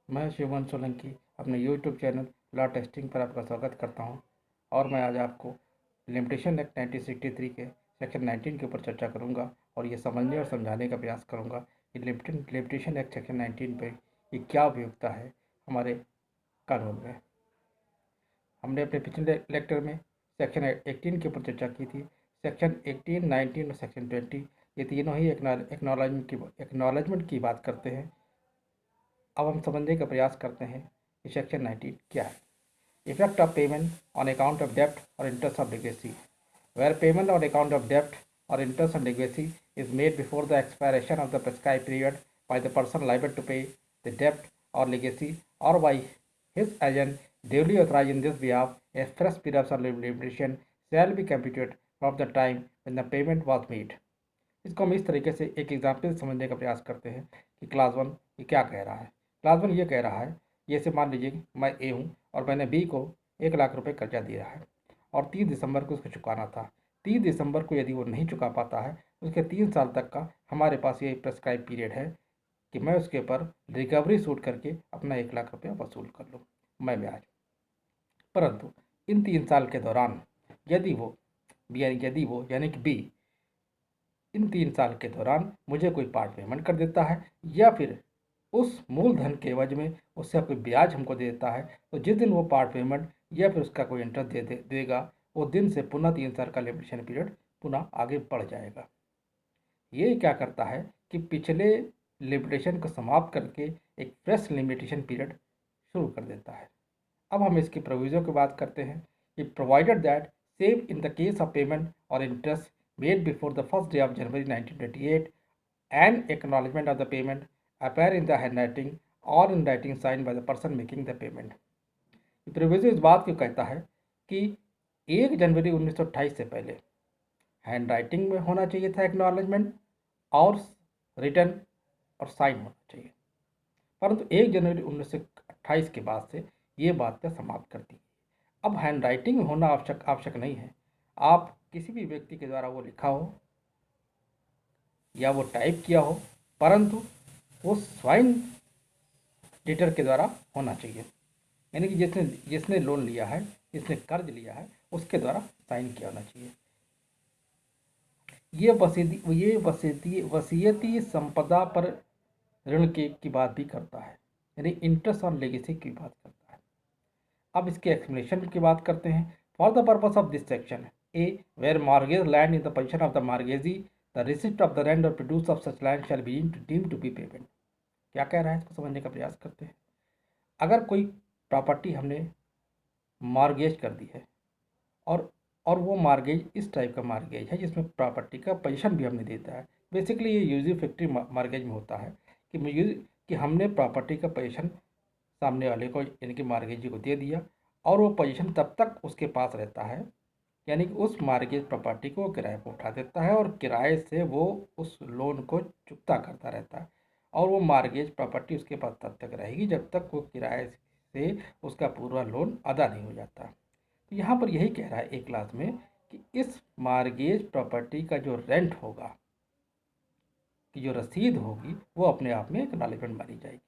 मैं शिवम सोलंकी अपने YouTube channel law testing पर आपका स्वागत करता हूं और मैं आज आपको लिमिटेशन एक्ट 1963 के सेक्शन 19 के ऊपर चर्चा करूंगा और ये समझने और समझाने का प्रयास करूंगा कि लिमिटेशन एक्ट सेक्शन 19 पे ये क्या उपयोगिता है हमारे कानून में। हमने अपने पिछले लेक्चर में सेक्शन 18 के ऊपर चर्चा की थी। सेक्शन 18, 19 और सेक्शन 20 ये तीनों ही एक्नॉलेजमेंट की बात करते हैं। अब हम समझने का प्रयास करते हैं कि सेक्शन 19 क्या है। Effect of payment on account of डेप्ट और interest of legacy, where payment on account of debt or interest on legacy is made before the expiration of the prescribed period by the person liable to pay the debt or legacy or by his agent duly authorized in this behalf, a fresh period of limitation shall be computed from the time when the payment was made। इसको हम इस तरीके से एक example समझने का प्रयास करते हैं कि क्लास 1 ये क्या कह रहा है। क्लास 1 ये कह रहा है, ये से मान लीजिए मैं ए हूँ और मैंने बी को 1,00,000 रुपये कर्जा दिया है और 30 दिसंबर को उसको चुकाना था। 30 दिसंबर को यदि वो नहीं चुका पाता है उसके 3 साल तक का हमारे पास ये प्रेस्क्राइब पीरियड है कि मैं उसके ऊपर रिकवरी सूट करके अपना 1,00,000 रुपया वसूल कर लूँ, मैं ब्याज। परंतु इन 3 साल के दौरान यदि वो यानी कि बी इन 3 साल के दौरान मुझे कोई पार्ट पेमेंट कर देता है या फिर उस मूलधन के एवज में उससे कोई ब्याज हमको दे देता है, तो जिस दिन वो पार्ट पेमेंट या फिर उसका कोई इंटरेस्ट देगा वो दिन से पुनः 3 साल का लिमिटेशन पीरियड पुनः आगे बढ़ जाएगा। ये क्या करता है कि पिछले लिमिटेशन को समाप्त करके एक फ्रेश लिमिटेशन पीरियड शुरू कर देता है। अब हम इसकी प्रोविजन की बात करते हैं कि provided that save in the case of payment और interest made before the first day of January 1928 and acknowledgement of the payment appear in the handwriting or in writing signed by the person making the payment। Provision इस बात को कहता है कि 1 जनवरी 1928 से पहले hand writing में होना चाहिए था एक्नॉलेजमेंट और रिटर्न और साइन होना चाहिए, परंतु 1 जनवरी 1928 के बाद से ये बात का समाप्त कर दी। अब हैंड राइटिंग में होना आवश्यक नहीं है। आप किसी भी व्यक्ति के द्वारा वो लिखा हो या वो टाइप किया हो, परंतु वो स्वाइन डेटर के द्वारा होना चाहिए, यानी कि जिसने लोन लिया है, जिसने कर्ज लिया है, उसके द्वारा साइन किया होना चाहिए। ये वसीयती संपदा पर ऋण की बात भी करता है, यानी इंटरेस्ट ऑन लेगेसी की बात करता है। अब इसके एक्सप्लेनेशन की बात करते हैं। For the purpose of this section A, where mortgage land in the possession of the mortgagee, the receipt of the rent or produce of such land shall be deemed to be payment। क्या कह रहा है इसको समझने का प्रयास करते हैं। अगर कोई प्रॉपर्टी हमने मॉर्गेज कर दी है और वो मॉर्गेज इस टाइप का मॉर्गेज है जिसमें प्रॉपर्टी का पोजीशन भी हमने देता है। बेसिकली ये यूजी फैक्ट्री मॉर्गेज में होता है कि हमने प्रॉपर्टी का पोजीशन सामने वाले को यानी कि मॉर्गेजी को दे दिया और वो पोजीशन तब तक उसके पास रहता है, यानी कि उस मॉर्गेज प्रॉपर्टी को किराए पर उठा देता है और किराए से वो उस लोन को चुकता करता रहता है और वो मॉर्गेज प्रॉपर्टी उसके पास तब तक रहेगी जब तक वो किराए से उसका पूरा लोन अदा नहीं हो जाता। तो यहाँ पर यही कह रहा है एक क्लास में कि इस मॉर्गेज प्रॉपर्टी का जो रेंट होगा, कि जो रसीद होगी, वो अपने आप में एक्नॉलेजमेंट मानी जाएगी।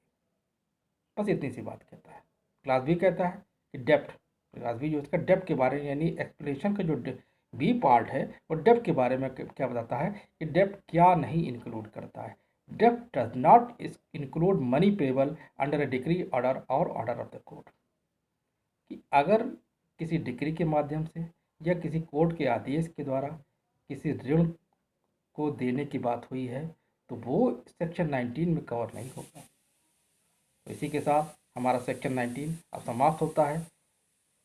बस इतनी सी बात कहता है। क्लास बी कहता है कि डेप्ट, क्लास बी जो इसका डेप्ट के बारे में यानी एक्सप्लेनेशन का जो बी पार्ट है वो डेप्ट के बारे में क्या बताता है कि डेप्ट क्या नहीं इंक्लूड करता है। डेप्ट does not include money payable under a decree order और ऑर्डर ऑफ द कोर्ट। कि अगर किसी डिक्री के माध्यम से या किसी कोर्ट के आदेश के द्वारा किसी ऋण को देने की बात हुई है तो वो सेक्शन 19 में कवर नहीं होगा। तो इसी के साथ हमारा सेक्शन 19 अब समाप्त होता है।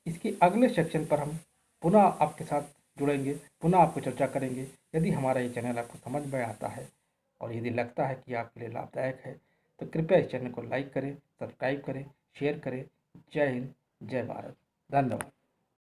इसके अगले सेक्शन पर हम पुनः आपके साथ जुड़ेंगे, पुनः आपको चर्चा करेंगे। यदि हमारा ये चैनल आपको समझ में आता है और यदि लगता है कि आपके लिए लाभदायक है तो कृपया इस चैनल को लाइक करें, सब्सक्राइब करें, शेयर करें। जय हिंद, जय भारत, धन्यवाद।